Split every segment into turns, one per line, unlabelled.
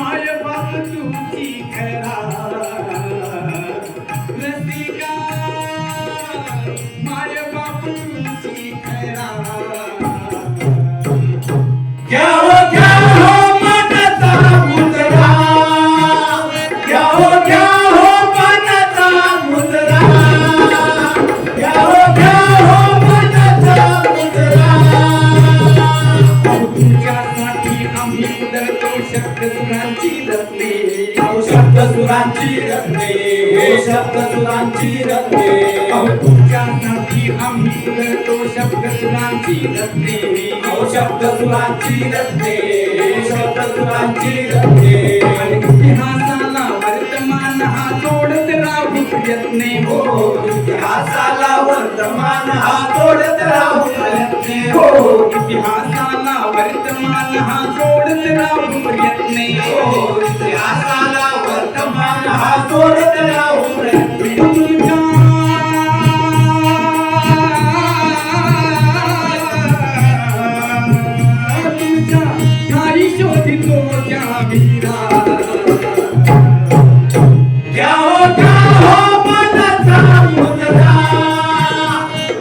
माय बाप तुमची खरा रसिका माय बाप तुमची खरा
क्या हो मनता मुद्रा क्या हो मनता मुद्रा क्या हो मनता मुद्रा
तुमच्यासाठी आम्ही उधळतो शब्द सुरांची रत्ने
शब्द सुरांची रत्ने शब्द सुरांची रत्ने
तुमच्यासाठी आम्ही उधळतो शब्द सुरांची रत्ने
शब्द सुरांची रत्ने शब्द सुरांची रत्ने
इतिहासाला वर्तमान हा जोडत राहू प्रयत्ने
हो इतिहासाला वर्तमान हा जोडत राहू प्रयत्ने
हो इतिहासाला वर्तमान हा जोडत राहू प्रयत्ने
हो इतिहासाला वर्तमान हा जोडत राहू प्रयत्ने
तुमच्या काही शोधितो त्या वीरा
क्या हो मनता मुद्रा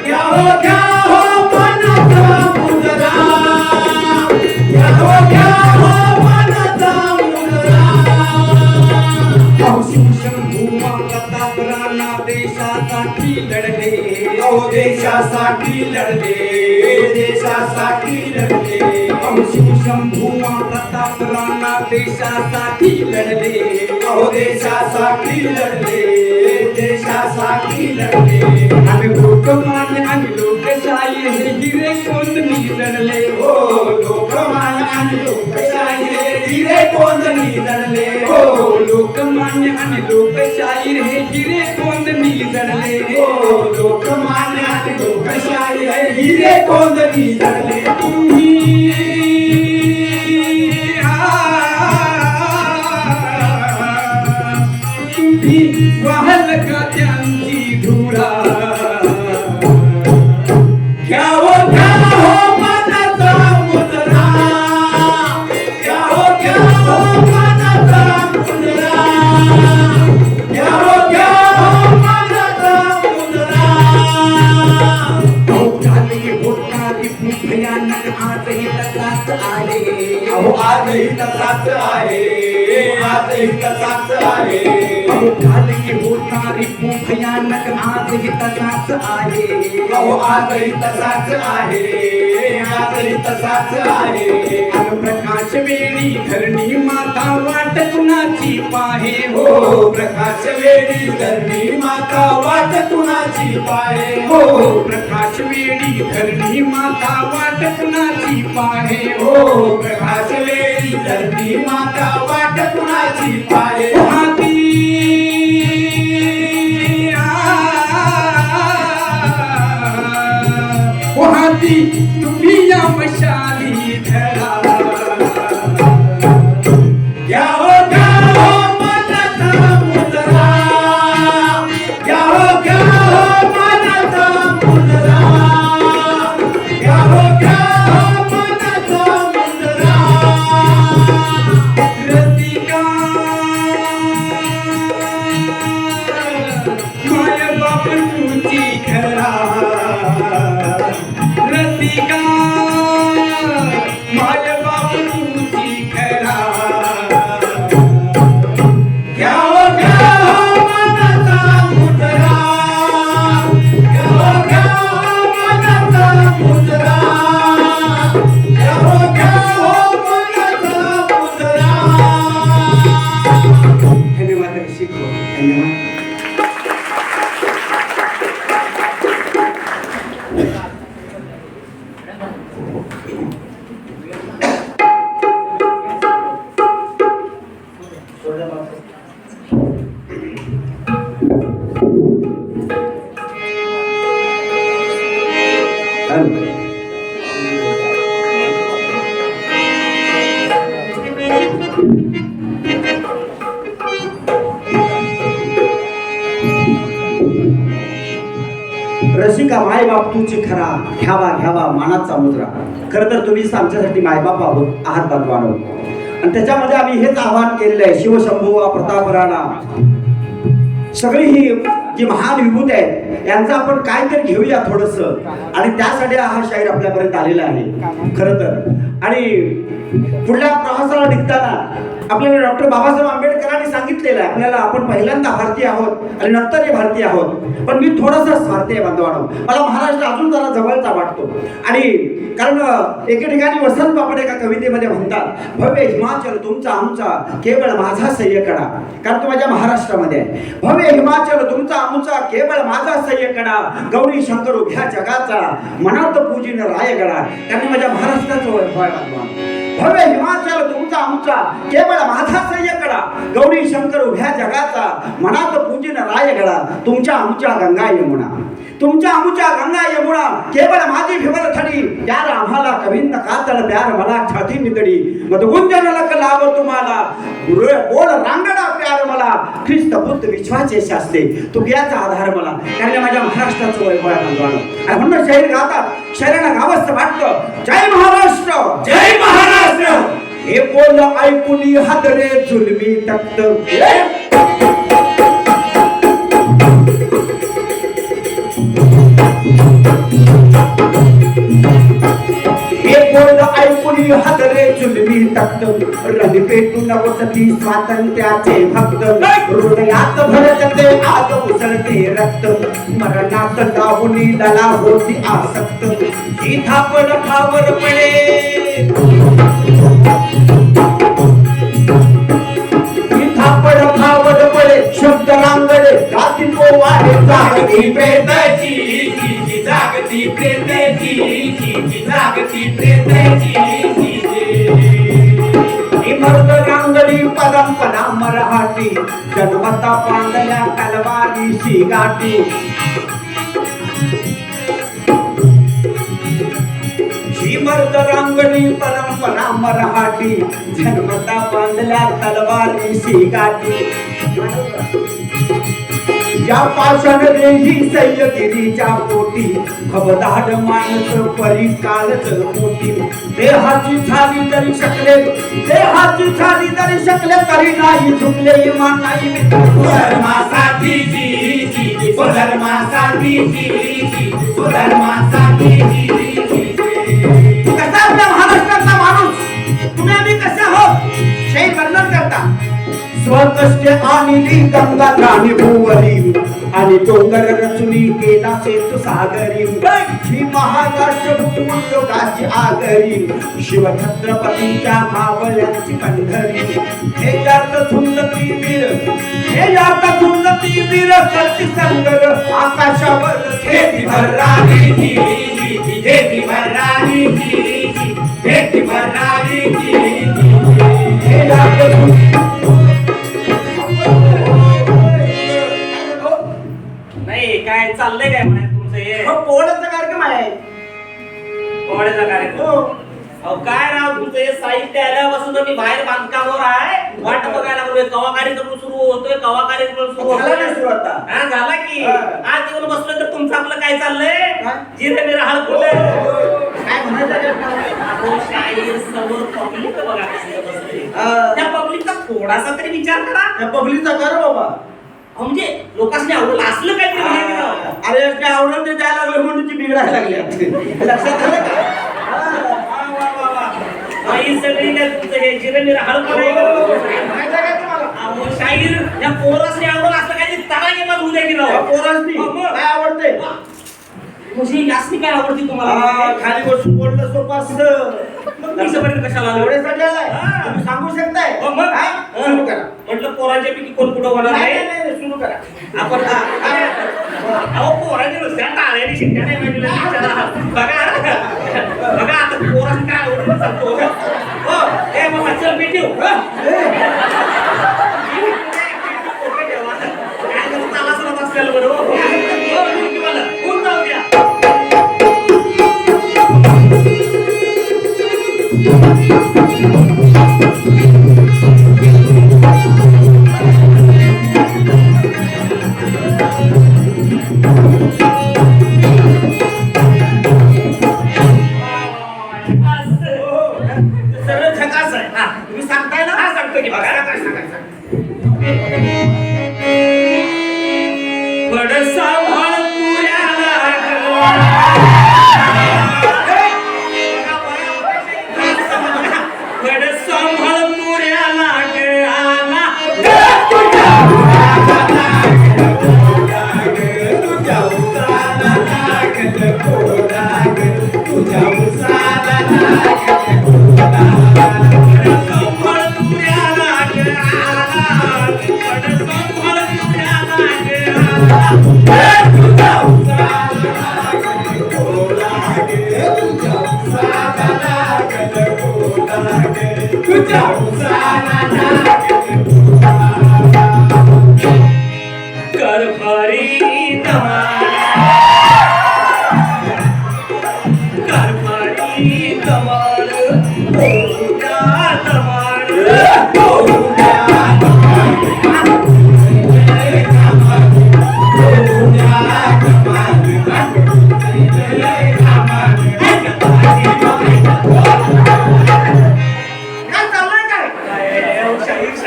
क्या हो मनता मुद्रा क्या हो मनता मुद्रा
शंभूमा प्रताप राणा देशासाठी लढले
देशासाठी लढले देशासाठी लढले
शंभूमा प्रताप राणा देशासाठी लढले
देशासाठी लढले देशासाठी लढले
आणि लोकमान्य आणि लोकशाही हे हिरे कोंदणी लढले
हो लोकमान्य आणि लोकशाही हे हिरे कोंदणी लढले हो
लोकमान्य आणि लोकशाही हे हिरे कोंदणी लढले
हो लोकमान्य आणि लोकशाही हे हिरे कोंदणी लढले
तुम्ही वाहल का त्यांची धुरा
क्या हो मनता मुद्रा क्या हो मनता मुद्रा क्या हो मनता मुद्रा
झाली होणारी भयानक आजही तसाच आहे
आजही तसाच आहे आजही तसाच आहे
झाली होणारी भयानक आजही तसाच आहे
आजही तसाच आहे आजही तसाच आहे
प्रकाश वेळी धरणी माता वाट कुणाची पाहे
हो प्रकाश वेळी धरणी माता वाट कुणाची पाहे
हो प्रकाश वेळी धरणी माता वाट कुणाची पाहे
हो प्रकाश वेळी धरणी माता वाट कुणाची पाहे
हाती हाती तुम्ही या मशाली धरा
क्या हो मनता मुद्रा क्या हो मनता मुद्रा क्या हो मनता मुद्रा
रसिका माय बाप तुझी खरा रसिका माय बाप तुझी खरा
क्या हो मनता मुद्रा क्या हो मनता मुद्रा क्या हो मनता मुद्रा
धन्यवाद शिकलो धन्यवाद
रसिका मायबाप तुझी खरा घ्यावा घ्यावा मानाचा मुद्रा. खरं तर तुम्हीच आमच्यासाठी मायबाप आहात भगवान. आणि त्याच्यामध्ये आम्ही हेच आवाहन केलेलं आहे, शिवशंभुवा प्रताप राणा सगळी ही जी महान विभूत आहेत यांचं आपण काहीतरी घेऊया थोडस, आणि त्यासाठी हा शाहीर आपल्यापर्यंत आलेला आहे खरं तर. आणि पुढल्या प्रवासाला निघताना आपल्याला डॉक्टर बाबासाहेब आंबेडकरांनी सांगितलेलं आहे आपल्याला, आपण पहिल्यांदा भारतीय आहोत आणि नंतर हे भारतीय आहोत, पण मी थोडासा स्वार्थी आहे बांधवानो. मला महाराष्ट्र अजून जरा जवळचा वाटतो, आणि कारण एके ठिकाणी वसंत बापट एका कवितेमध्ये म्हणतात, भव्य हिमाचल तुमचा आमचा केवळ माझा सह्यकडा, कारण तो माझ्या महाराष्ट्रामध्ये आहे. भव्य हिमाचल तुमचा आमचा केवळ माझा सह्यकडा, गौरी शंकर उभ्या जगाचा मनात पूजिन रायगडा, कारण माझ्या महाराष्ट्राचं वैभव आहे बांधवानो. भव्य हिमाचल तुमचा आमचा केवळ माझा सह्यकडा, गौरी शंकर उभ्या जगाचा मनात पूजिन रायगडा, तुमच्या आमच्या गंगा यमुना, तुमच्या आमच्या गंगा यमुना केवळ माझी भिवल थडी, प्यार आम्हाला कवींना कातळ प्यार मला छाती निदडी, मधुगुंजन लक लाभ तुम्हाला बोल रांगडा प्यार मला, ख्रिस्त बुद्ध विश्वाचे शास्ते तुझ्याचा आधार मला, कारण माझ्या महाराष्ट्राचं वैभव आहे बांधवानो. आणि म्हणून शाहीर गातात, शायरांना गावंसं वाटतं, जय महाराष्ट्र
जय महाराष्ट्र.
हे बोल ऐकून हादरे जुलमी तख्त, हे बोल ऐकून हादरे जुलमी तख्त, रवी पेटून नवतती स्वातंत्र्याचे भक्त, हृदयात भरकते आग उसळते रक्त, मरणात लावणी दला होती आसक्त, ही थापड खावर पडे शब्द रांगडे गाती पोवाडे
जागती प्रेताची जागती प्रेताची जागती प्रेताची,
मर्द रांगडी परंपरा मराठी, जन्मता पांडल्या तलवारीची गाठी, ही मर्द रांगडी परंपरा मराठी, जन्मता बांधल्या तलवारीची गाठी, या पाषाण देही सह्यगिरीच्या पोटी, खबदाड माणस परी कालच मोठी, देहाची झाली तरी शकले, देहाची झाली तरी शकले, तरी नाही झुकले इमान नाही
धर्मासाठी धर्मासाठी धर्मासाठी.
कसा आपल्या महाराष्ट्रातला माणूस तुम्ही आम्ही कसे आहोत हे वर्णन करता. स्वकष्ट आणली गंगा त्राणी भुवरी, आणि डोंगर रचुनी केला सेतू सागरी, ही महाराष्ट्र भूलोकाची आगरी, शिवछत्रपतींच्या मावळ्यांची पंढरी, हे यात झुंजती वीर, हे यात झुंजती वीर, करती संगर आकाशावर
खेती भरारी खेती भरारी खेती भरारी,
हे यात
नाही काय चाललंय काय म्हणाय तुमचं हे
पोहण्याचा कार्यक्रम आहे.
पोहण्याचा कार्यक्रम. अहो काय राव तुमचं हे साहित्य आल्यापासून मी बाहेर बांधकामावर आहे, वाट बघायला लागलोय कवा कार्यक्रम सुरू होतोय कवा कार्यक्रम सुरू
झाला नाही
होतोय.
सुरू आता.
हा झाला की
हा.
आज येऊन बसलोय तर तुमचं आपलं काय चाललंय,
काय?
जिरे मी राहळ
काय म्हणायचं
शाहीर समोर पब्लिक बघा कसं बसले,
हा.
त्या पब्लिकचा थोडासा तरी विचार करा.
त्या पब्लिकचा कर बाबा.
अहो, म्हणजे लोकांनी आवडलं असलं काहीतरी म्हणायचं ना.
अरे काय आवडत ते द्यायला लागलं म्हणून ती बिघडायला लागली आता. लक्षात आलं का?
ही सगळी काय तुमचं हे जिरे हळपण आहे
माहिती आहे का तुम्हाला?
अहो, शाहीर या पोरासने आवडलं असलं काही तडाखे मग उद्या की
त्या
राव.
पोरांनी काय आवडते?
म्हणजे यासनी काय आवडते तुम्हाला?
खाली बसून बोलणं सोपं असतं.
मग तीसपर्यंत कशाला आलो?
एवढ्यासाठी आलाय?
हा.
तुम्ही सांगू शकताय?
हो, मग?
हा? सुरू करा.
म्हटलं पोरांच्या पैकी कोण कुठं होणार
नाही,
नाही.
नाही, नाही, सुरू करा.
आपण अहो पोरांच्या नुसत्या टाळ्याने शिट्ट्या नाही पाहिजे विचारा. बघा आता पोरांनी काय आवडतं सांगतो. हो ए मग चल भेटू. काय करू चाला सलत असलेलं बरं हो. हो, ठीक आहे मला. होऊन जाऊ द्या.
सगळं झकास आहे. हा, तुम्ही सांगताय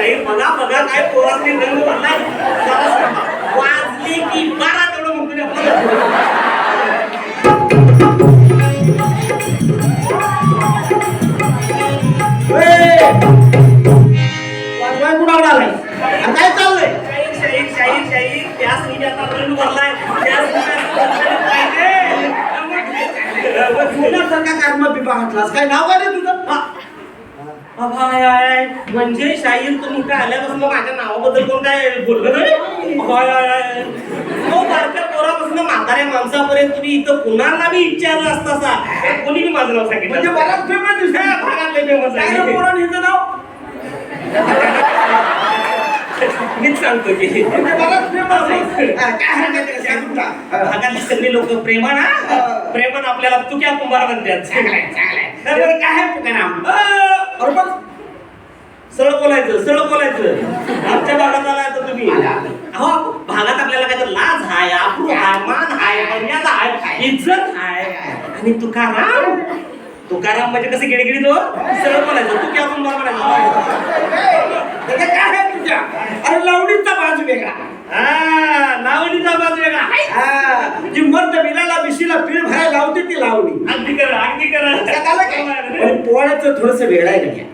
शाहीर बघा बघा काय पोरांनी रंग भरलाय. वाजले की 12 तेवढं म्हणतो
वाजवाय कुणाकडे आलाय आणि काय चाललंय?
शाहीर शाहीर शाहीर त्याच निजाचा रंग भरलाय. त्याच
पुण्यासारखा कर्म विभागातलास काय नाव आहे रे तुझं?
अभाय म्हणजे शाहीर तुम्ही काय आल्यापासून माझ्या नावाबद्दल कोण काय बोललं नाही. अभाय हो बारक्या पोरापासून म्हाताऱ्या माणसापर्यंत तुम्ही इथं कुणाला बी विचारलं असता कोणी बी माझं नाव सांगितलं
म्हणजे बराच फेमस
भागातले फेमस
काय
आहे.
रे पोरांनी हिचं नाव?
मीच सांगतो की
म्हणजे बराच फेमस आहे. काय हरकत नाही, सांगून टाक.
भागातली सगळी लोक प्रेमान प्रेमान आपल्याला तुक्या कुंभार म्हणतात. तर बरं काय आहे तुकाराम?
अरे पण
सरळ बोलायचं. आमच्या भागात आलाय तर तुम्ही अहो भागात आपल्याला काय तर लाज आहे, आबरू आहे, मान आहे, मर्यादा आहे, इज्जत आहे. आणि तुकाराम म्हणजे कसं गिडगिडी तो सरळ बोलायचं. तू क्या कुंभार म्हणायचं.
त्याचं काय आहे तुझ्या? अरे लावणीचा बाजू वेगळा.
लावणीचा बाजू वेगळा आहे.
जी मर्द बिलाला बिशीला पीळ भरायला लावते ती लावणी.
अगदी करा
लक्षात आलं काय? पण पोळ्याचं थोडस वेगळं आहे का?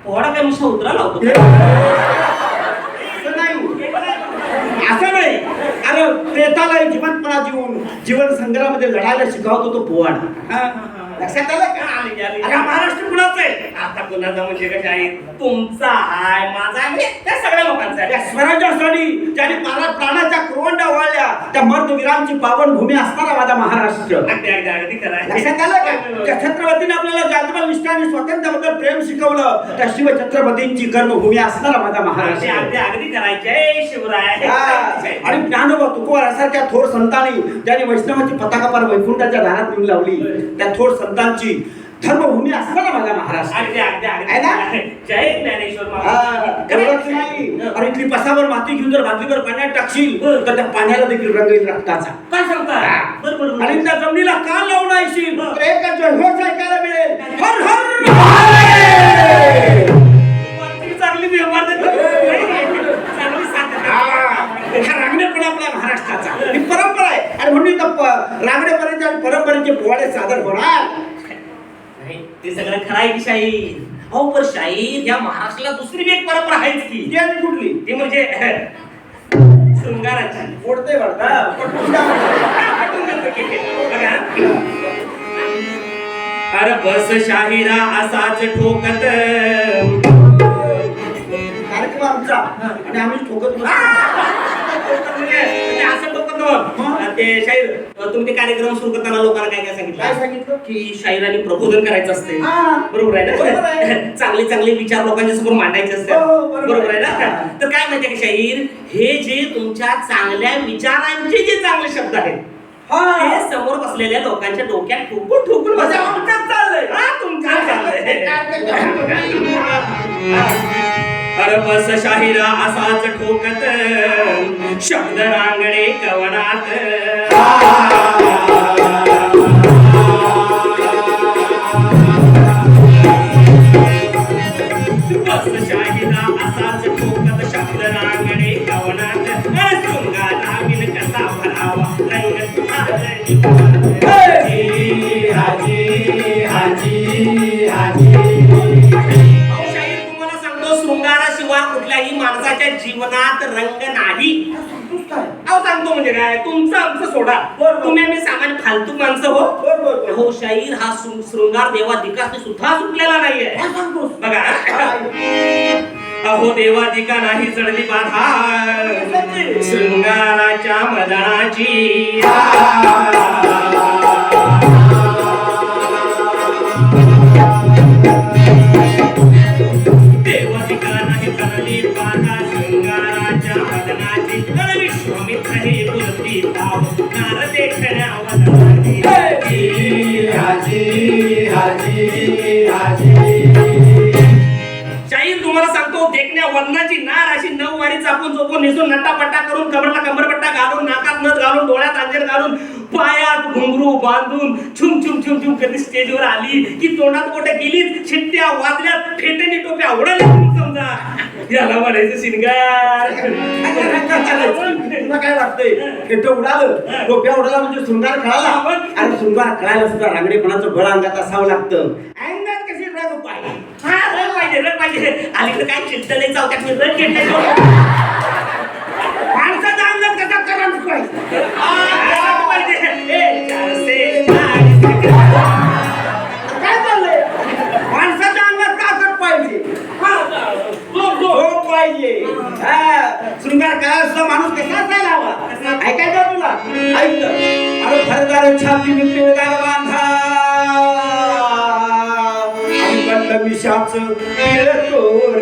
पोहडा काय नुसता उतरा लावतो.
असं नाही. अरे प्रेताला जिवंतपणा देऊन जीवन संग्रामामध्ये लढायला शिकवतो तो पोवाडा. लक्षात आलं का?
अरे महाराष्ट्र कुणाचा आहे? आता कुणाचा म्हणजे कसं आहे? तुमचा आहे, माझा आहे, म्हणजे त्या सगळ्या लोकांचा आहे.
त्या स्वराज्यासाठी ज्याने प्राणाच्या क्रोंडा वाळल्या त्या मर्दवीरांची पावनभूमी असणारा माझा महाराष्ट्र.
अगदी खरं आहे.
लक्षात आलं का? त्या छत्रपतीने आपल्याला जातीय निष्ठाने स्वातंत्र्याबद्दल प्रेम शिकवलं. त्या शिवछत्रपतींची कर्मभूमी असणारा माझा महाराष्ट्र.
अगदी करायचे शिवराय.
आणि ज्ञानोबा तुकोबारासारख्या थोर संतांनी ज्यांनी वैष्णवाची पताका पार वैकुंठाच्या दारात नेऊन लावली त्या थोर संतांची धर्मभूमी असणारा माझा महाराष्ट्र. आहे ना?
जय ज्ञानेश्वर
एवढंच नाही. अरे इथली पसावर माती घेऊन जर बादलीवर पाण्यात टाकशील तर त्या पाण्याला देखील रंग येईल रक्ताचा.
काय सांगता? बरोबर.
आणि त्या जमिनीला का लावून येशील तर एकच होश ऐकायला मिळेल. हर हर महादेव.
चांगली व्यवहार
हा रांगडेपणा आपल्या महाराष्ट्राचा ही परंपरा आहे. आणि म्हणून इथं रांगडेपणाचे आणि परंपरेचे पोवाडे सादर होणार.
ते सगळं खरं आहे की शाहीर. अहो पण शाहीर या महाराष्ट्राला दुसरी बी एक परंपरा आहेच की.
ती आणि कुठली?
ती म्हणजे शृंगाराची.
फोडते वाटतं.
अरे बस शाहिरा असाच ठोकत
कार्यक्रम आमचा आणि आम्ही ठोकत
असं ठोकत ते शाहीर. तुम्ही ते कार्यक्रम सुरू करताना लोकांना काय काय
काय सांगितलं?
की शाहिरांनी प्रबोधन करायचं असते. बरोबर आहे
बरोबर
ना?
आहे.
चांगले चांगले विचार लोकांच्या समोर मांडायचे असतात.
हो, बरोबर
आहे ना? तर काय माहितीये का शाहीर, हे जे तुमच्या चांगल्या विचारांचे जे चांगले शब्द आहेत ते समोर बसलेल्या लोकांच्या डोक्यात ठोकून ठोकून
म्हणजे आमच्यात चाललंय.
तुमच्यात चाललंय. अरे बस शाहिरा असाच ठोकत शब्द रांगडे कवनात. बस शाहिरा असाच ठोकत शब्द रांगडे कवनात. शृंगारा विन कसा भरावा रंग शृंगाराशिवाय कुठल्याही माणसाच्या जीवनात रंग नाही. अहो सांगतो म्हणजे काय, तुमचं आमचं सोडा. तुम्ही आम्ही सामान्य फालतू माणसं हो. हो शाहीर हा शृंगार देवाधिकाने सुद्धा सुटलेला नाहीये. बघा अहो देवाधिका नाही चढली बाधा शृंगाराच्या मदनाची. देवाधिका नाही चढली बाधा शृंगाराच्या मदनाची. विश्वामित्र हे बोलती भाव नार देखण्यावर. शाहीर तुम्हाला सांगतो, देखण्या वदनाची नार अशी 9 वारी चापून चोपून निसून नट्टापट्टा करून कमरला कमरपट्टा घालून नाकात नथ घालून डोळ्यात अंजन घालून पायात घुंगरू बांधून छुम छुम छुम छुम कधी स्टेजवर आली की तोंडात बोटे गेली, शिट्ट्या वाजल्यात, फेटेनी टोप्या उडाल्या समजा. याला म्हणायचं शिंगार.
तुला काय वाटतंय खेट उडालं टोप्या उडाला म्हणजे शृंगार कळाला आणि शृंगार कळायला सुद्धा रांगडेपणाचं बळ अंगात असावं लागतं.
अंगात कशी रग पाहिजे. हा रग पाहिजे रग पाहिजे. अलीकडे काय चिंता नाही चावत्यात मी रग घेतलाय.
माणसाचा अंगात कसा करंट पाहिजे. काय चाललंय माणसाच्या अंगात ताकद पाहिजे.
झोप पाहिजे. शृंगार करायला सुद्धा माणूस कसा असायला हवा. ऐकायचं तुला ऐकलं. अरे भरदार छाती पिळदार बांधा आणि बंद मिशाचं पिळतोर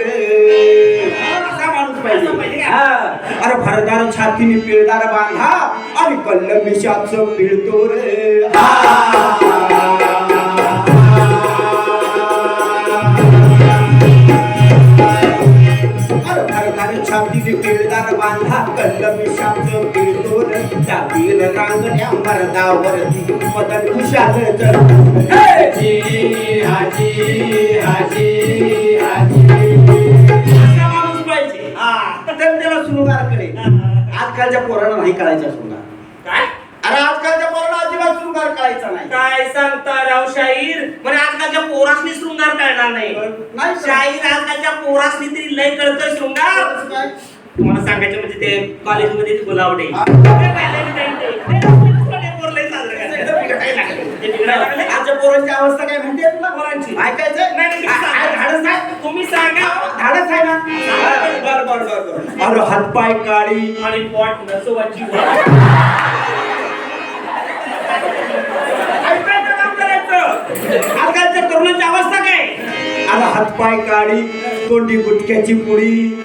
असा माणूस पाहिजे. अरे भरदार छातीने पिळदार बांधा आणि कल्ल मिशाचं पिळतोर. छातीने पिळदार बांधा कल्ल मिशाचं पिळतोर. त्या पीर रांगण्या मर्दावरती मदन खुशाल जर
हाजी हाजी हाजी हाजी
असा माणूस पाहिजे. तर त्याला शृंगार करेल. आजकालच्या पोरांना नाही कळायचा शृंगार.
काय
अरे आजकालच्या पोरांना अजिबात शृंगार कळायचा नाही.
काय सांगता राव शाहीर. म्हणजे आजकालच्या पोरासनी शृंगार कळणार नाही.
नाही
शाहीर आजकालच्या पोरासनी तरी लय कळतं शृंगार. तुम्हाला सांगायचं म्हणजे ते कॉलेजमध्ये बोलावडे
आजच्या पोरांची अवस्था काय म्हणते तुला पोरांची ऐकायचं
धाडस आहे. तुम्ही सांगा.
धाडस आहे ना. बर बर बर बर. अरे हातपाय काळी
आणि पोट नसवाची
आजकालच्या तरुणांची अवस्था काय. अरे हातपाय काळी तोंडी गुटक्याची पुडी.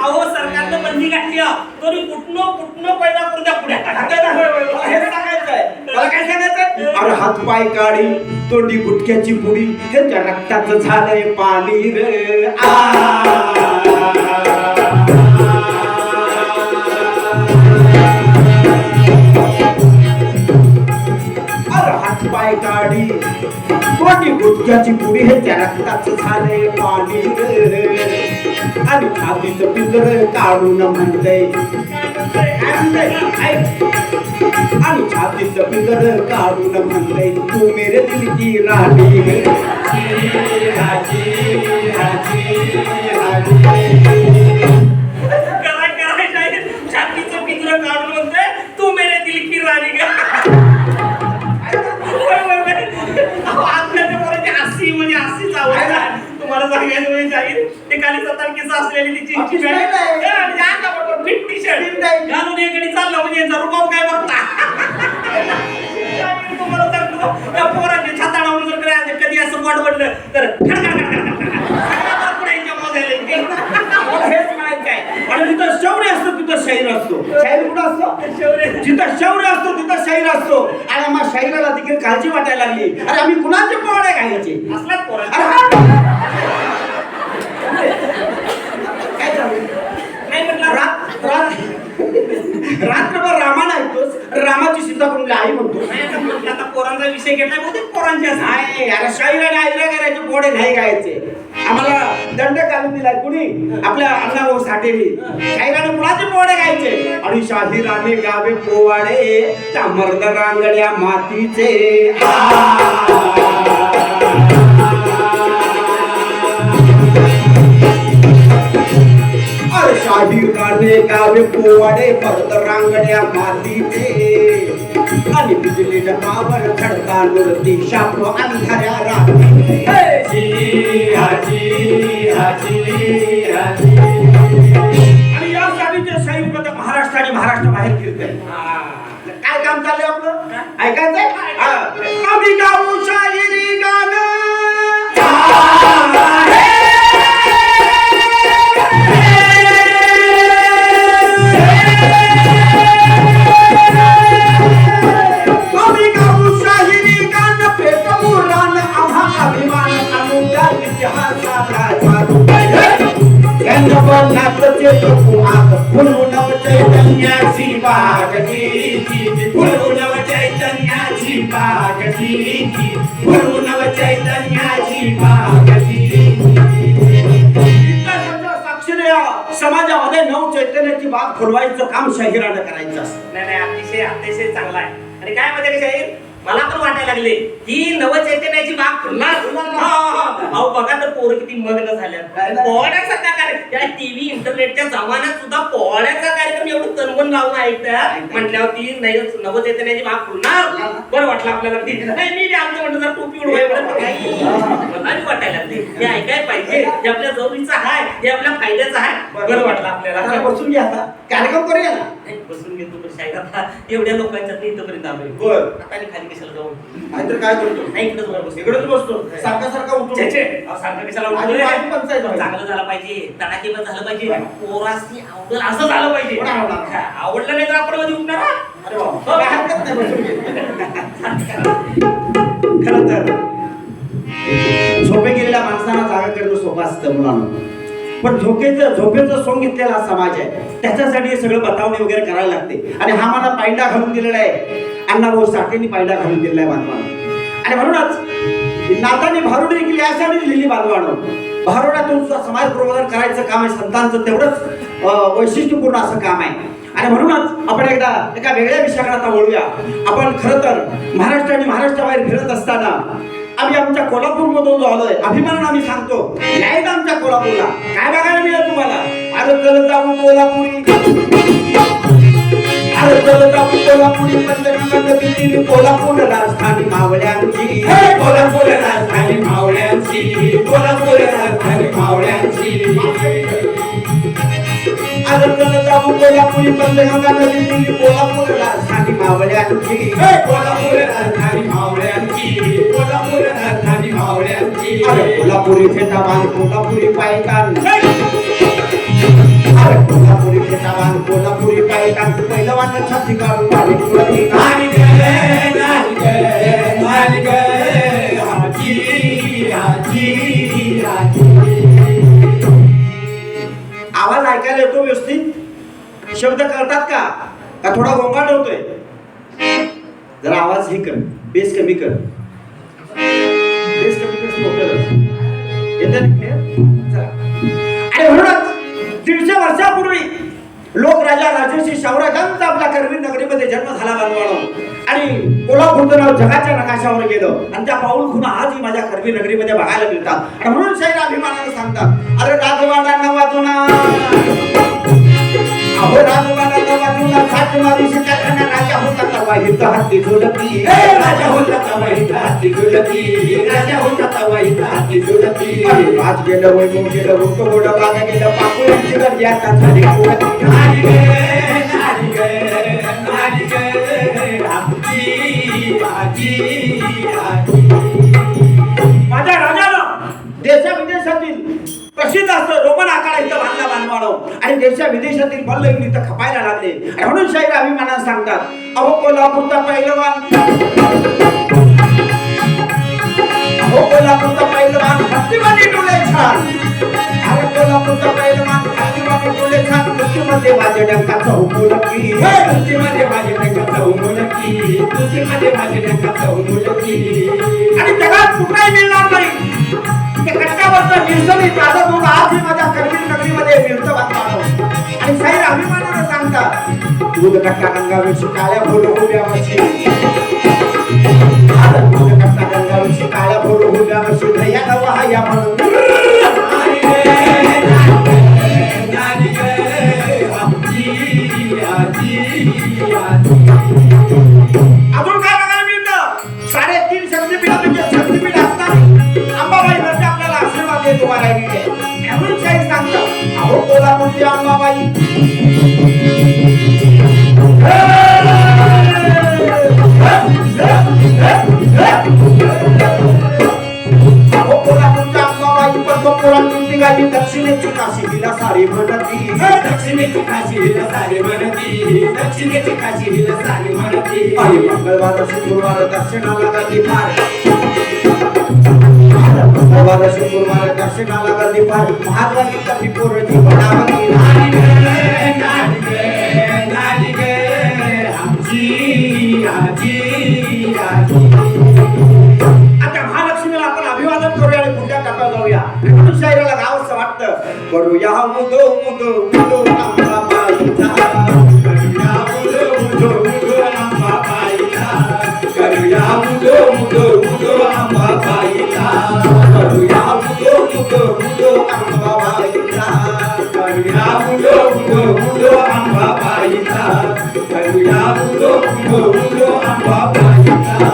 अहो सरकारनं बंदी घातली तरी कुठनं पैदा करून द्या पुढे
हे सांगायचंय. मला काय सांगायचंय. अरे हातपाय काळी तोंडी गुटक्याची पुडी ह्याच्या रक्ताचं झालंय पाणी रे. अरे हातपाय काढी तोंडी गुटक्याची पुडी ह्याच्या रक्ताचं झालंय पाणी रे. आणि छातीचं पिंजर काढून म्हणतंय आणि छातीचं पिंजर काढून म्हणतंय तू मेरे दिल की राणी रे.
छातीचं पिंजर काढून म्हणतोय तू मेरे दिल की राणी का. अशी म्हणजे अशीच आवड. तुम्हाला सांगायचं म्हणजे जाईल ते खाली 7 केस असलेली तिची फिट टी शर्ट घालून एकडे चाललं म्हणजे याचा रुबाब काय बघता. तुम्हाला सांगतो त्या पोरांच्या छाताडावरून जर कधी असं वाट पडलं तर
हेच माहित काय. आणि जिथं शौर्य असतो तिथं शाहीर असतो. शाहीर कुठं असतो. जिथं शौर्य असतो तिथं शाहीर असतो. आणि मग शाहिराला देखील काळजी वाटायला लागली. अरे आम्ही कुणाचे पोवाडे घालायचे
असलाच पोरा.
काय चालू
नाही म्हटलं
रात्रभर रामायण ऐकतोस. रामाची सीता करून आई म्हणतो.
आता पोरांचा विषय घेतलाय बहुतेक पोरांच्या
नाही अरे शाहीर आणि आईला करायचे पोडे नाही गायचे. आम्हाला दंड घालून दिलाय कुणी आपल्या अण्णाभाऊ साठेनी. शाहिराने कुणाचे पोवाडे गायचे आणि शाहिराने गावे पोवाडे त्या मर्द रांगड्या मातीचे. अरे शाहिराने गावे पोवाडे मर्द रांगड्या मातीचे. आणि बिजली डबावर खडका नुरती शाप अंधाऱ्या रात्री. आणि या सालीचे शाहीर पदक महाराष्ट्र आणि महाराष्ट्र बाहेर फिरतंय. काय काम चाललंय आपलं ऐकायचंय. आम्ही गाऊ शाहिरी गाणं. चैतन्याची बागती फुलवूनव चैतन्याची बागती फुलवूनव चैतन्याची बागती. चैतन्याची बाग फुलवायचं काम शाहिरानं करायचं असतं.
नाही नाही, अतिशय अतिशय चांगला आहे. आणि काय माहिती का शाहीर, मला पण वाटायला लागले की नवचैतन्याची बाग फुलणार. अहो बघा तर पोरं किती मग्न झाल्यात. पोहण्याचा कार्यक्रम, या टीव्ही इंटरनेटच्या जमान्यात सुद्धा पोहण्याचा कार्यक्रम एवढं तनमन लावून ऐकतात म्हटल्यावर ती नवचैतन्याची बाग फुलणार. बरं वाटलं आपल्याला. नाही मी आमचं म्हणतो जर टोपी उडवाय मला वाटायला लागले हे ऐकाय पाहिजे, हे आपल्या जवळीचं आहे, हे आपल्या फायद्याचं आहे. बरं वाटलं आपल्याला.
बसून घ्या आता, कार्यक्रम करूया ना.
बसून घेतो पण शाहीर आता एवढ्या लोकांच्यात इथपर्यंत आलोय.
बर,
आता आणि खाली कशाला जाऊ?
नाहीतर काय करतो,
नाही इकडेच वर बसतो.
इकडेच बसतो सारखा सारखा उठतो.
सारखं कशाला
आधी
उठतोय?
माझी पंचायत व्हायची.
चांगलं झालं पाहिजे, तडाखेबंद झालं पाहिजे, पोरासनी आवडेल असं झालं पाहिजे.
कोण आवडणार?
हा, आवडलं नाही तर आपण कधी उठणार हा?
अरे वा, काय हरकत नाही, बसून घे. खरं तर झोपे गेलेल्या माणसांना जागा करणं सोपं असतं मुलांना, पण झोपेचं सोंग घेतलेला हा समाज आहे, त्याच्यासाठी हे सगळं बतावणी वगैरे करायला लागते. आणि हा मला पायंडा घालून दिलेला आहे, अण्णाभाऊ साठेंनी पायंडा घालून दिलेला आहे बांधवानं. आणि म्हणूनच नाताने भारुडी देखील यासाठी लिहिली बांधवानं. भारुडातून सुद्धा समाज प्रबोधन करायचं काम आहे, संतांचं तेवढंच वैशिष्ट्यपूर्ण असं काम आहे. आणि म्हणूनच आपण एकदा एका वेगळ्या विषयाकडे आता वळूया. आपण खरं तर महाराष्ट्र आणि महाराष्ट्राबाहेर फिरत असताना आम्ही आमच्या कोल्हापूरमधून जो आलोय, अभिमानानं आम्ही सांगतो, यायचं आमच्या कोल्हापूरला. काय बघायला मिळेल तुम्हाला? अरे चल जाऊ कोल्हापुरी, अरे चल जाऊ कोल्हापुरी, पंचगंगा नदीतील कोल्हापूर राजधानी मावळ्यांची,
कोल्हापूर राजधानी मावळ्यांची, कोल्हापूर राजधानी मावळ्यांची.
अरे चल जाऊ कोल्हापुरी, पंचगंगा नदीतील कोल्हापूर राजधानी मावळ्यांची,
कोल्हापूर राजधानी मावळ्यांची, कोल्हापूर राजधानी मावळ्यांची.
अरे कोल्हापुरी फेटाबान कोल्हापुरी पायकान, अरे कोल्हापुरी फेटाबान कोल्हापुरी पायकान, पहिलं वाटत छाती काढून आले कोल्हापुरी.
नाली गे, नाली गे, नाली गे, आजी, आजी, आजी.
आवाज ऐकायला येतो व्यवस्थित? शब्द कळतात का? का थोडा गोंगाट होतोय? जरा आवाज हे कर, बेस कमी कर, बेस कमी कर, मोठं येतं क्लिअर. चला. आणि म्हणूनच 150 वर्षापूर्वी लोक राजा राजर्षी शाहूराजांचा आपल्या करवीर नगरीमध्ये जन्म झाला बांधवानो. आणि कोल्हापूरचं नाव जगाच्या नकाशावर गेलं आणि त्या पाऊल खुणा आजही माझ्या करवीर नगरीमध्ये बघायला मिळतात. आणि म्हणून शाहीर अभिमानाने सांगतात, अरे राजवाडा नवाजुना, अहो राजवाडा नवाजुना, सातवा दिवशी त्याखाना राजा होता तवा हित हाती झुलती,
राजा होता तवा हित हाती झुलती, राजा होता तवा हित हाती झुलती.
राज गेलं वैभव गेलं, होतं गोडं वागा गेलं, पापुऱ्यांची गर्दी आता झाली कोळती.
नाली गे, नाली गे, नाली गे, आजी, आजी, आजी.
माझ्या राजानं देशा विदेशातील प्रसिद्ध असं रोमन आखाडा इथं बांधला बांधवाडो. आणि देशा विदेशातील मल्ल येऊन इथं खपायला लागले. आणि म्हणून शाहीर अभिमानानं सांगतात, अहो कोल्हापूरचा पहिलवान, अहो कोल्हापूरचा पहिलवान हत्तीमध्ये डोळे छान, अरे कोल्हापूरचा पहिलवान हत्तीमध्ये डोळे छान, मृत्यूमध्ये माझ्या डंकाचा हुकुलकी,
मृत्यूमध्ये माझे डंकाचा उमुलकी, मृत्यूमध्ये माझे डंकाचा उमुलकी.
आणि जगात कुठलाही मिळणार नाही ते कट्ट्यावरचं निरसनी ताजं दूध आजही माझ्या करवीर नगरीमध्ये मिळतं बांधवानो. आणि शाहीर अभिमानानं सांगतात, दूध कट्टा गंगावेशी काळ्या भोर उभ्या वर्षी, दूध कट्टा गंगावेशी काळ्या भोर उभ्या वर्षी, दया नवा या म्हणून.
नाली गे, नाली गे, आजी, आजी, आजी.
अजून काय बघायला मिळतं? 3.5 शक्तीपीठापैकी शक्तीपीठ असताना अंबाबाई म्हणजे आपल्याला आशीर्वाद देत उभा राहिली आहे. म्हणून शाहीर सांगतात, अहो कोल्हापूरची अंबाबाई, अहो कोल्हापूरच्या अंबाबाई, पद्मपुरातून निघाली दक्षिणेची काशी हिला सारी म्हणती,
दक्षिणेची काशी हिला सारी म्हणती, दक्षिणेची काशी हिला सारी म्हणती.
आणि मंगळवार शुक्रवार दर्शनाला गर्दी फार, मंगळवार शुक्रवार दर्शनाला गर्दी फार, महाद्वारी कधी पोरची बनावती.
नाली गे, नाली गे, नाली गे, आजी, आजी, आजी.
आता महालक्ष्मीला आपण अभिवादन करूया आणि पुढच्या आपण जाऊया म्हणून शायराला गावंसं वाटतं करूया मुदो मुदो मुदो अंबाबाईचा
करूया मुदो मुदो मुदो अंबाबाईचा करूया मुदो मुदो मुदो अंबाबाईचा
करूया मुदो मुदो मुदो अंबाबाईचा
करूया मुदो मुदो मुदो अंबाबाईचा करूया मुदो मुदो मुदो अंबाबाईचा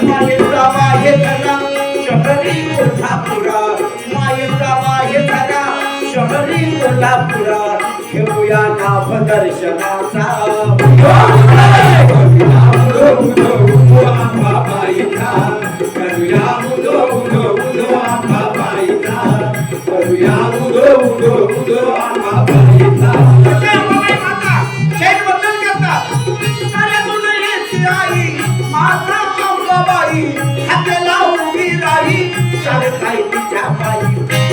मायेचा माये धरा शहरी कोल्हापुरा मायेचा माये धरा शहरी कोल्हापुरा घेऊया नाभ दर्शनाचा
करूया मुदो मुदो मुदो अंबाबाईचा करूया मुदो मुदो मुदो अंबाबाईचा करूया मुदो मुदो मुदो अंबाबाईचा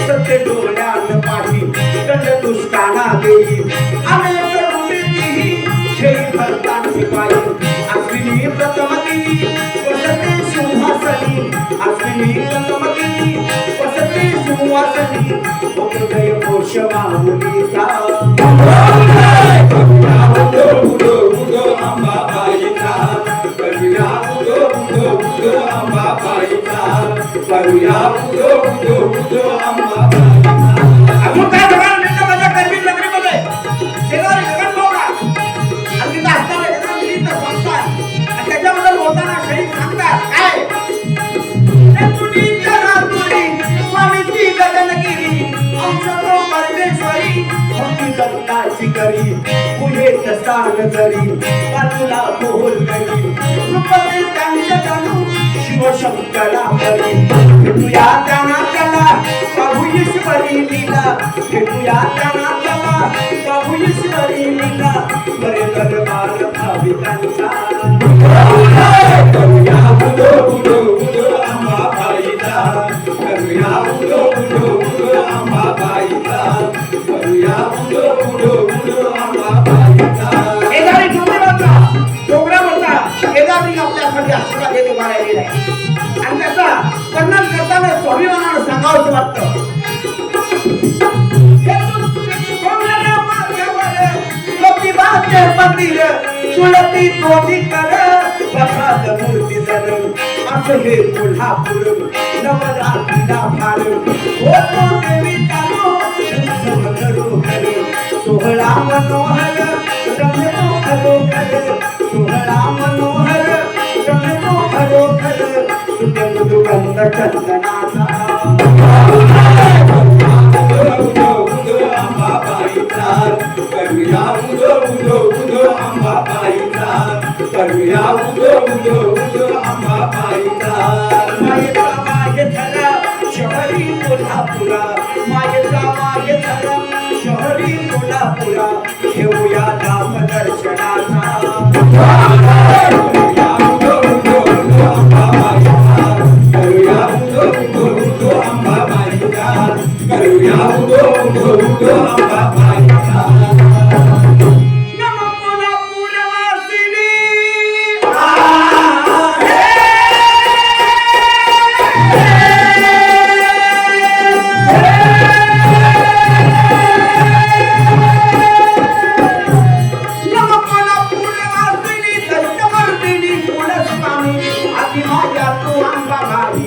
सत्य डोळ्यान पाठी दंड दुष्टाना देई अनेक रूपी खेळी भरतांची पायी अश्विनी प्रथमती वसते सिंहासनी अश्विनी प्रथमती वसते सिंहासनी हृदय कोश माऊलीचा
करूया मुदो मुदो मुदो अंबाबाईचा करूया मुदो मुदो मुदो अंबाबाईचा करूया मुदो मुदो मुदो अंबाबाईचा
अजून काय बघा मित्र माझ्या कर्मी नगरीमध्ये शेजारी गगनबावडा आणि तिथं असताना गगनगिरीचं संस्थान आणि त्याच्याबद्दल बोलताना शहीद सांगतात काय तुझी जनातुरी स्वामीची गगनगिरी अंशतो परमेश्वरी भक्ती दत्ताची करी पुढे तसार जरी बाजूला बोल गरी कृपते त्यांच्या जणू शिवशंकरा हरी भेटूया त्यांना चला प्रभू ईश्वरी लीला भेटूया त्यांना चला प्रभू ईश्वरी लीला बरे दरबार भाविकांचा
करूया मुदो मुदो मुदो अंबाबाईचा करूया मुदो मुदो मुदो अंबाबाईचा करूया मुदो मुदो मुदो अंबाबाईचा
शेजारी ज्योतिबाचा डोंगरावरचा शेजारी आपल्यासाठी आशीर्वाद देत उभा राहिलेला आहे आणि त्याचा वर्णन करताना स्वाभिमानानं सांगावंसं वाटतं ज्योतिबाचे मंदिर तुळती कोटी कर प्रसाद मूर्ती जर असं हे कोल्हापूर नवरात्रीला फार होतो देवी चालू घरोघर सोहळा मनोहर रमतो खरोखर सोहळा मनोहर रमतो खरोखर सुते मधुगंध चंदनाचा
मुदो मुदो अंबाबाईचा करूया मुदो मुदो मुदो अंबाबाईचा करूया मुदो मुदो मुदो अंबाबाईचा
मायेचा माये धरा शहरी कोल्हापुरा मायेचा माये धरा शहरी कोल्हापुरा घेऊया नाम दर्शनाचा
करूया मुदो मुदो मुदो अंबाबाईचा करूया मुदो मुदो मुदो अंबाबाईचा करूया मुदो मुदो मुदो अंबाबाईचा
नमो कोल्हापूरवासिनी नमो कोल्हापूरवासिनी दत्तवर्धिनी कुलस्वामी आदि माझ्या तू अंबाबाई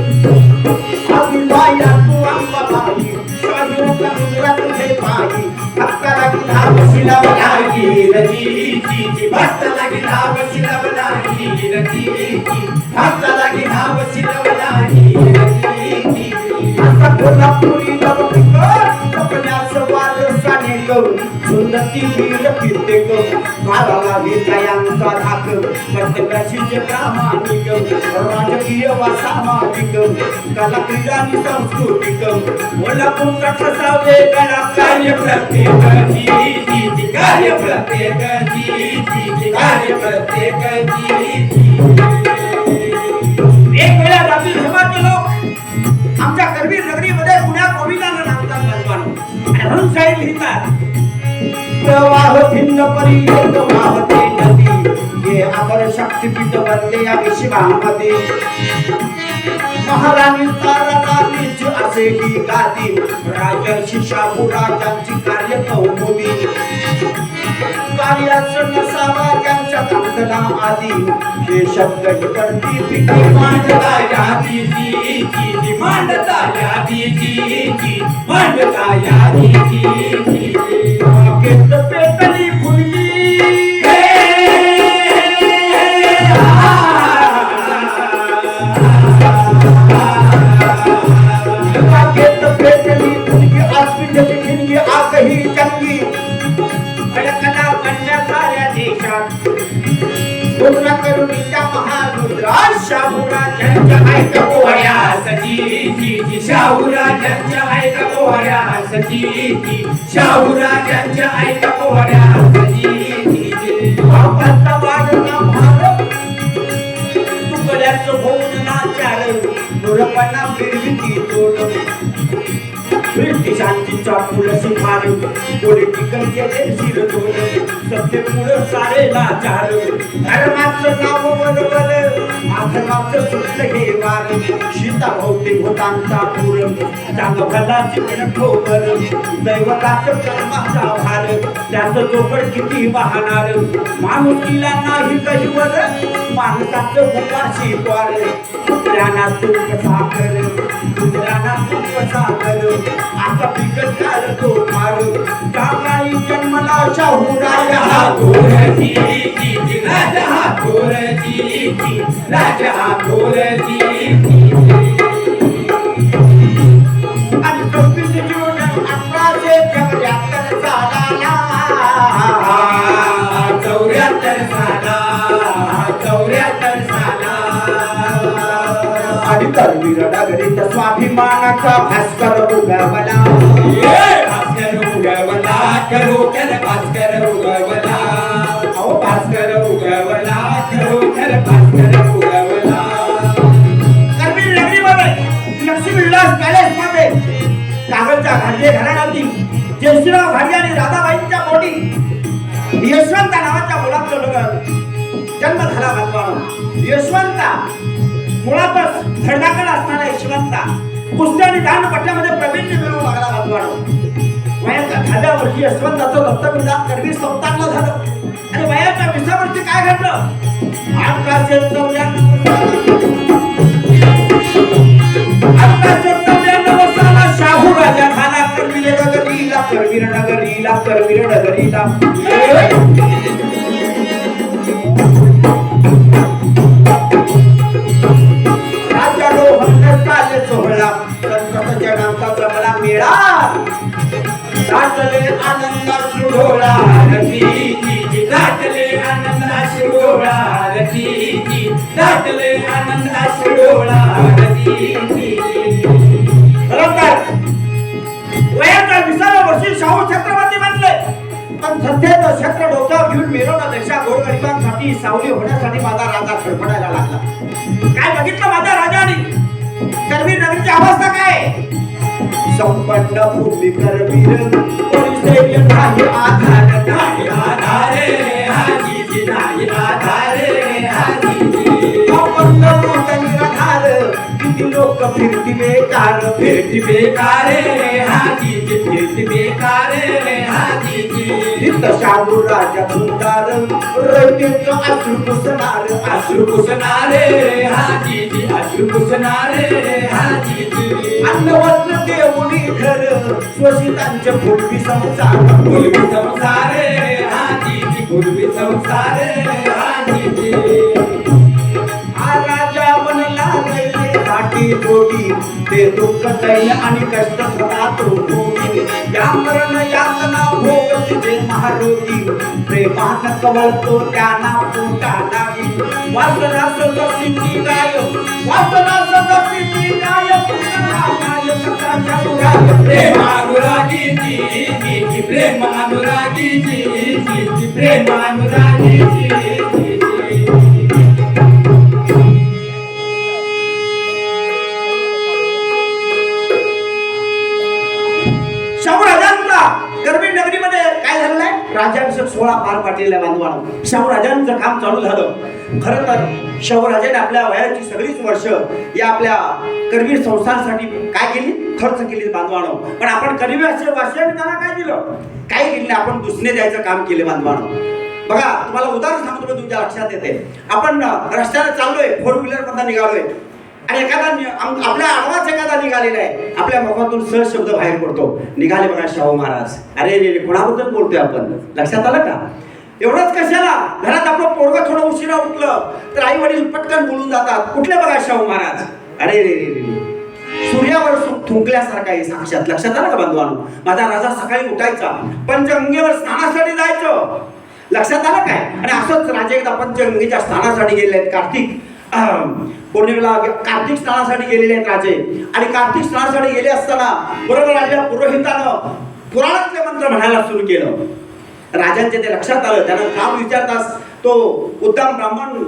आदि माझ्या तू अंबाबाई स्वामीचा मुद्रा तुझे पायी भक्ताला की धाव शिलवलागी
रजी भक्ताला की धाव शिलवलागी रजी भक्ताला की धाव शिलवलागी रजी
असा कोल्हापुरी नवपिकर सपन्याचं वारसाने करून सुंदती वीर फिरते करून भावाला विजयांचा धाक कर्तव्याशीचे प्रामाणिक राजकीय वा सामाजिक कला क्रीडा आणि सांस्कृतिक कोल्हापूरचा कसा वेगळा
कार्य प्रत्येक जी कार्य प्रत्येक जी कार्य प्रत्येक जी
वेगवेगळ्या जाती धर्माचे लोक आमच्या करवीर नगरीमध्ये पुण्या गोविंदाला नामतात बाजवानो आणि म्हणून साहेब लिहितात प्रवाह भिन्न परी एक वाहते नदी हे आवर शक्तीपीठ बनले या विश्वामध्ये महाराणी ताराराणीची असे ही गादी राजर्षी शाहू राजांची कार्य कौमुदी कार्याचं नसावा त्यांच्या कांतना आधी हे शब्द ही पडती पिठी
मांडता यादीची मांडता यादीची मांडता यादीची
केत पेटली फुलगी केत पेटली फुलगी आसपिंडची ठिणगी आगही चंगी भडकला बनल्या साऱ्या देशात पूर्ण करुणीच्या महारुद्रा शाहूराजांच्या ऐका पोहळ्या
सजीची शाहूराजांच्या ऐका पोहऱ्या सजीची शाहूराजांच्या ऐका पोहऱ्या सजीची
बापाचा वाढला भार तुकड्याचं होऊन नाचार मुरपणा फिरविती तोड ब्रिटिशांची चापूल शिफार पॉलिटिकल केले शिरतोड सत्तेमुळं सारे लाचार धर्माचं नाव बरोबर अधर्माचं सुटलं हे वार सीता भोवते भूतांचा पूर चांग भलाची ठोबर दैवताचं कर्माचा भार त्याचं जोपड किती वाहणार माणुसकीला नाही कहीवर माणसाचं उपाशी द्वार कुत्र्याना तूप साखर कुत्र्याना तूप साखर आता पिकत काल तो मार काकाई जन्मला शाहू राजा
राजा गोरजी राजा गोरजी राजा गोरजी
आणि 26 जून 1874 साला
74 साला
आणि करवीर नगरीत स्वाभिमानाचा भास्कर उगवला
भास्कर उगवला खरोखर भास्कर उगवला अहो भास्कर उगवला खरोखर भास्कर उगवला
करवीर नगरीमध्ये लक्ष्मी विलास पॅलेस मध्ये कागलच्या घाडगे घराण्यातील जयश्रीराव घाडगे आणि राधाबाईंच्या पोटी यशवंता नावाच्या मुलाचं जन्म झाला भगवान यशवंता मुळातच धडधाकड असणारा यशवंता कुस्ती आणि दांडपट्ट्यामध्ये प्रवीण मिळवू लागला भगवान वयाच्या 10व्या वर्षी यशवंताचं दत्तविधान करवी संतांना झालं आणि वयाच्या 20व्या वर्षी काय घडलं 1894 साला शाहू राजा झाला करवीर नगरीला सोहळा संत जनांचा जमला मेळा दाटले आनंदा सुडोळा
रतीची दाटले आनंदा शिरोळा रतीची दाटले आनंदा शिरोळा रतीची
वयाच्या 20व्या वर्षी शाहू छत्रपती बनले पण सध्याचं छत्र डोक्यावर घेऊन मिरवण्यापेक्षा गोरगरिबांसाठी सावली होण्यासाठी माझा राजा खडपडायला लागला काय बघितलं माझ्या राजाने करवीर नगरीची अवस्था काय संपन्न भूमी करवीर कोणी स्थैर्य नाही आधार
नाही आधारे हाजीची नाही आधारे हाजीची
अपंग मृत निराधार किती लोक फिरती
बेकारे हाजीची फिरती बेकारे हाजीची
इथं शाहू राजा सुंदर रयतेचं अश्रू
पुसणारे हाजीची अश्रू पुसणारे हाजीची
अन्न वस्त्र देऊनी घर स्वशितांचे पूर्वी संसार
पूर्वी संसारे हाजीची पूर्वी संसारे हाजीची
हा राजा बनला रयते साठी जोडी ते दुःख दैन्य आणि कष्ट सदा तो भोगी या मरण यातना भोग तुझे महारोगी प्रेमान कवळतो त्यांना पोटा लागी वासना सदसिती गाय शाहू राजांचा करवीर नगरीमध्ये काय झालेलं आहे? राज्याभिषेक सोहळा पार पडलेला केलेलं आहे बांधवांनो. शाहूराजांचं काम चालू झालं. खरं तर शाहूराजाने आपल्या वयाची सगळीच वर्ष या आपल्या करवीर संस्थांसाठी काय केली, खर्च केली बांधवांनो. पण आपण करवीर असे वाशियाने त्यांना काय दिलं, काही केलं नाही. आपण दुसरे द्यायचं काम केले बांधवांनो. बघा तुम्हाला उदाहरण सांगतो मी, तुमच्या लक्षात येते. आपण रस्त्याला चाललोय, 4 व्हीलर मधून निघालोय आणि आपल्या आवाज एखादा निघालेला आहे, आपल्या मुखातून सहज शब्द बाहेर पडतो, निघाले बघा शाहू महाराज. अरे रे, कोणाबद्दल बोलतोय आपण, लक्षात आलं का? एवढंच कशाला, घरात आपलं पोरगं थोडं उशिरा उठलं तर आई वडील पटकन बोलून जातात, कुठले बघा शाहू महाराज. अरे रे रे रे, सूर्यावर थुंकल्यासारखा आहे साक्षात. लक्षात आलं का बांधवांनो? माझा राजा सकाळी उठायचा, पंचगंगेवर स्नानासाठी जायचं. लक्षात आलं काय? आणि असंच राजे एकदा पंचगंगेच्या स्नानासाठी गेले आहेत. कार्तिक पौर्णिमेला कार्तिक स्नानासाठी गेलेले आहेत राजे. आणि कार्तिक स्नानासाठी गेले असताना बरोबर राजा पुरोहितानं पुराणातले मंत्र म्हणायला सुरू केलं. राजांचे ते लक्षात आलं. त्यानं काम विचारताच तो उत्तम ब्राह्मण